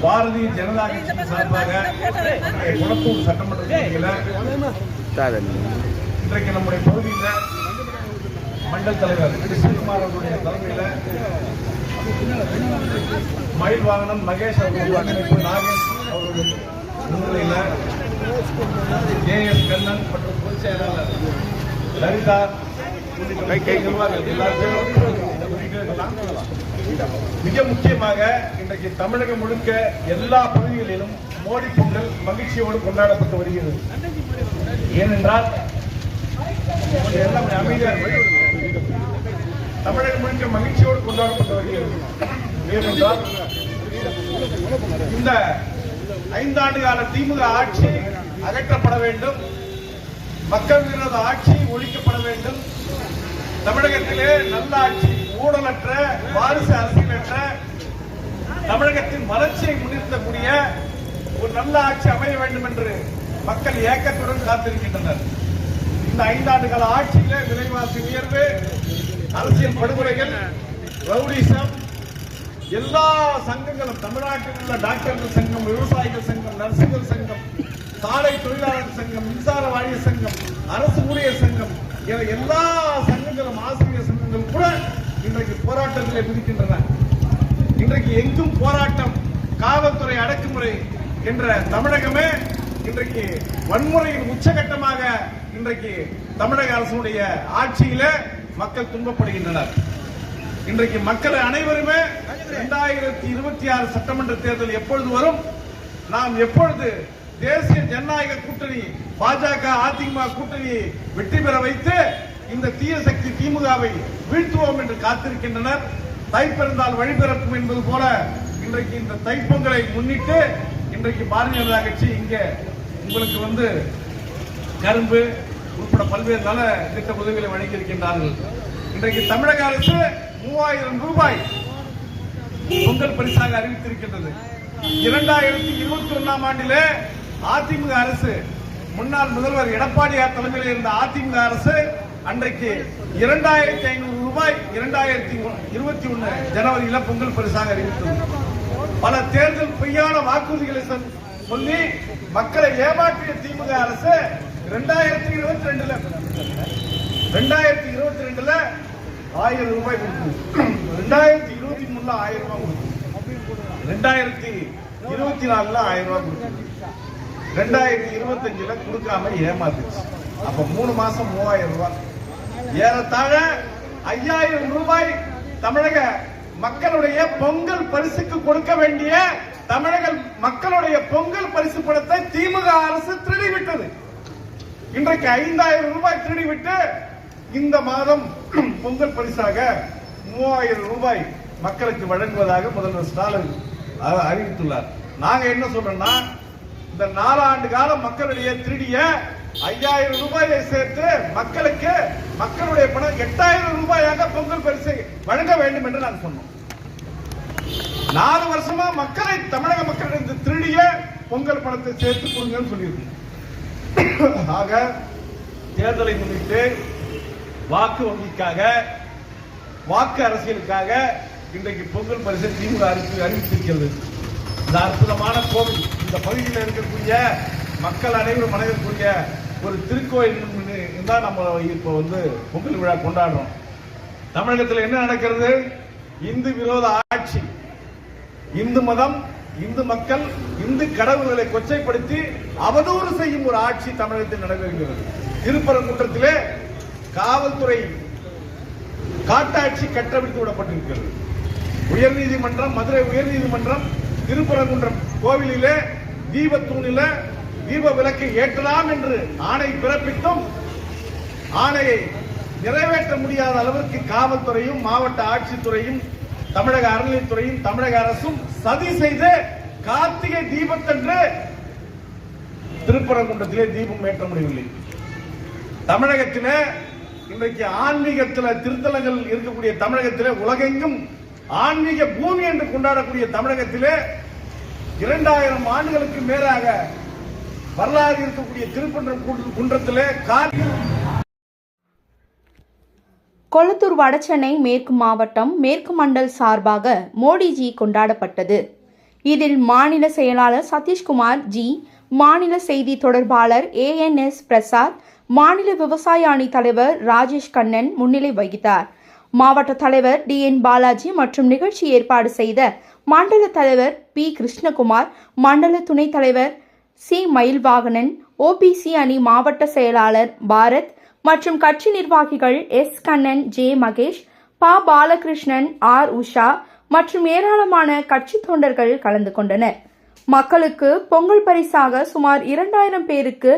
பாரதிய ஜனதா கட்சி சார்பாக குளத்தூர் சட்டமன்ற தொகுதியில் இன்றைக்கு நம்முடைய பகுதியில் மண்டல் தலைவர் கிருஷ்ணகுமார் அவருடைய தலைமையில் மயில் வாகனம் மகேஷ் அவர்களுடைய நாகேஷ் அவருடைய முன்னிலையில் ஏஎஸ் கண்ணன் மற்றும் பொதுச் செயலாளர் லலிதா மிக முக்கியமாக இன்றைக்கு தமிழகம் முழுக்க எல்லா பகுதிகளிலும் மோடி பொங்கல் மகிழ்ச்சியோடு கொண்டாடப்பட்டு வருகிறது. ஏனென்றால் தமிழகம் முழுக்க மகிழ்ச்சியோடு கொண்டாடப்பட்டு வருகிறது. ஏனென்றால் இந்த 5 ஆண்டு கால திமுக ஆட்சி அகற்றப்பட வேண்டும், மக்கள் விரோத ஆட்சி ஒழிக்கப்பட வேண்டும். தமிழகத்திலே நல்ல ஆட்சி, ஊழலற்ற வாரிசு அரசியலற்ற தமிழகத்தின் வளர்ச்சியை முன்னிறுத்தக்கூடிய ஒரு நல்ல ஆட்சி அமைய வேண்டும் என்று மக்கள் ஏக்கத்துடன் காத்திருக்கின்றனர். இந்த 5 ஆண்டு கால ஆட்சியிலே விலைவாசி உயர்வு, அரசியல் படுகொலைகள், ரவுடிசம், எல்லா சங்கங்களும் தமிழ்நாட்டில் உள்ள டாக்டர்கள் சங்கம், விவசாயிகள் சங்கம், நர்சுகள் சங்கம், சாலை தொழிலாளர் சங்கம், மின்சார வாரிய சங்கம், அரசு ஊழியர் சங்கம், எல்லா சங்கங்களும், ஆசிரியர் சங்கங்கள் கூட இன்றைக்கு போராட்டத்திலே குதிக்கின்றன. இன்றைக்கு எங்கும் போராட்டம், காவல்துறை அடக்குமுறை என்ற தமிழகமே இன்றைக்கு வன்முறையின் உச்சகட்டமாக இன்றைக்கு தமிழக அரசுடைய ஆட்சியில மக்கள் துன்பப்படுகின்றனர். இன்றைக்கு மக்கள் அனைவருமே 2026 சட்டமன்ற தேர்தல் எப்பொழுது வரும், நாம் எப்பொழுது தேசிய ஜனநாயக கூட்டணி பாஜக அதிமுக கூட்டணியை வெற்றி பெற வைத்து இந்த தீய சக்தி திமுகவை வீழ்த்துவோம் என்று காத்திருக்கின்றனர். தைப்பிறந்தால் வழிபிறக்கும் என்பது போல இன்றைக்கு இந்த தைப்பொங்கலை முன்னிட்டு இன்றைக்கு பாரதிய ஜனதா கட்சி இங்கே உங்களுக்கு கரும்பு உட்பட பல்வேறு நல திட்ட உதவிகளை வழங்கியிருக்கின்றார்கள். இன்றைக்கு தமிழக அரசு 3000 ரூபாய் பொங்கல் பரிசாக அறிவித்திருக்கின்றது. 2021 ஆண்டிலே அதிமுக அரசு, முன்னாள் முதல்வர் எடப்பாடியார் தலைமையில் இருந்த அதிமுக அரசு அன்றைக்கு 2500 ரூபாய் 2021 ஜனவரியில பொங்கல் பரிசாக அறிவித்தது. பல தேர்தல் பொய்யான வாக்குறுதிகளை சொல்லி மக்களை ஏமாற்றிய திமுக அரசு 2022ல 1000 ரூபாய் கொடுத்தது. 2023ல 1000 ரூபாய் கொடுத்தது. 2024ல 1000 ரூபாய் கொடுத்தது. 2025ல கொடுக்காம ஏமாத்துச்சு. அப்ப 3 மாசம் 3000 ரூபாய், ஏறத்தாழ 5000 ரூபாய் தமிழக மக்களுடைய பொங்கல் பரிசுக்கு கொடுக்க வேண்டிய தமிழக மக்களுடைய பொங்கல் பரிசு பணத்தை திமுக அரசு திருடிவிட்டது. இன்றைக்கு 5000 ரூபாய் திருடிவிட்டு இந்த மாதம் பொங்கல் பரிசாக 3000 ரூபாய் மக்களுக்கு வழங்குவதாக முதல்வர் ஸ்டாலின் அறிவித்துள்ளார். நாங்க என்ன சொல்றோம்னா, இந்த 4 ஆண்டு காலம் மக்களுடைய திருடிய 5000 ரூபாயை சேர்த்து மக்களுக்கு மக்களுடைய பணம் 8000 ரூபாயாக பொங்கல் பரிசை வழங்க வேண்டும் என்று நான் சொன்னோம். 4 வருஷமா மக்களை, தமிழக மக்களிடம் திருடிய பொங்கல் பணத்தை சேர்த்து கொடுங்கன்னு சொல்லியிருக்கோம். ஆக தேர்தலை முன்னிட்டு வாக்கு வங்கிக்காக, வாக்கு அரசியலுக்காக இன்றைக்கு பொங்கல் பரிசை திமுக அறிவித்திருக்கிறது. இந்த அற்புதமான கோவில், இந்த பகுதியில் இருக்கக்கூடிய மக்கள் அனைவரும் மனதிற்குரிய ஒரு திருக்கோயில் தான் நம்ம இப்போ பொங்கல் விழா கொண்டாடுறோம். தமிழகத்தில் என்ன நடக்கிறது? இந்து விரோத ஆட்சி, இந்து மதம், இந்து மக்கள், இந்து கடவுள்களை கொச்சைப்படுத்தி அவதூறு செய்யும் ஒரு ஆட்சி தமிழகத்தில் நடைபெறுகிறது. திருப்பரங்குன்றத்திலே காவல்துறை காட்டாட்சி கட்டவிழ்த்து விடப்பட்டிருக்கிறது. உயர்நீதிமன்றம், மதுரை உயர்நீதிமன்றம் திருப்பரங்குன்றம் கோவிலிலே தீபத்தூணில தீப விளக்கை ஏற்றலாம் என்று ஆணை பிறப்பித்தும் ஆணையை நிறைவேற்ற முடியாத அளவிற்கு காவல்துறையும், மாவட்ட ஆட்சித்துறையும், தமிழக அறநிலையத்துறையும், தமிழக அரசும் சதி செய்து கார்த்திகை தீபத்தன்று திருப்பரங்குன்றத்திலே தீபம் ஏற்ற முடியவில்லை. தமிழகத்திலே இன்றைக்கு ஆன்மீகத்தில் திருத்தலங்கள் இருக்கக்கூடிய தமிழகத்திலே, உலகெங்கும் ஆன்மீக பூமி என்று கொண்டாடக்கூடிய தமிழகத்திலே 2000 ஆண்டுகளுக்கு மேலாக வரலாறு இருக்கக்கூடிய திருப்பரங்குன்றத்திலே கொளத்தூர் வடசென்னை மேற்கு மாவட்டம் மேற்கு மண்டல் சார்பாக மோடிஜி கொண்டாடப்பட்டது. இதில் மாநில செயலாளர் சதீஷ்குமார் ஜி, மாநில செய்தி தொடர்பாளர் ANS பிரசாத், மாநில விவசாய அணி தலைவர் ராஜேஷ் கண்ணன் முன்னிலை வகித்தார். மாவட்ட தலைவர் DN பாலாஜி மற்றும் நிகழ்ச்சி ஏற்பாடு செய்த மண்டல தலைவர் P கிருஷ்ணகுமார், மண்டல துணைத் தலைவர் C மயில்வாகனன், OBC அணி மாவட்ட செயலாளர் பாரத் மற்றும் கட்சி நிர்வாகிகள் S கண்ணன், J மகேஷ், ப பாலகிருஷ்ணன், R உஷா மற்றும் ஏராளமான கட்சி தொண்டர்கள் கலந்து கொண்டனர். மக்களுக்கு பொங்கல் பரிசாக சுமார் 2000 பேருக்கு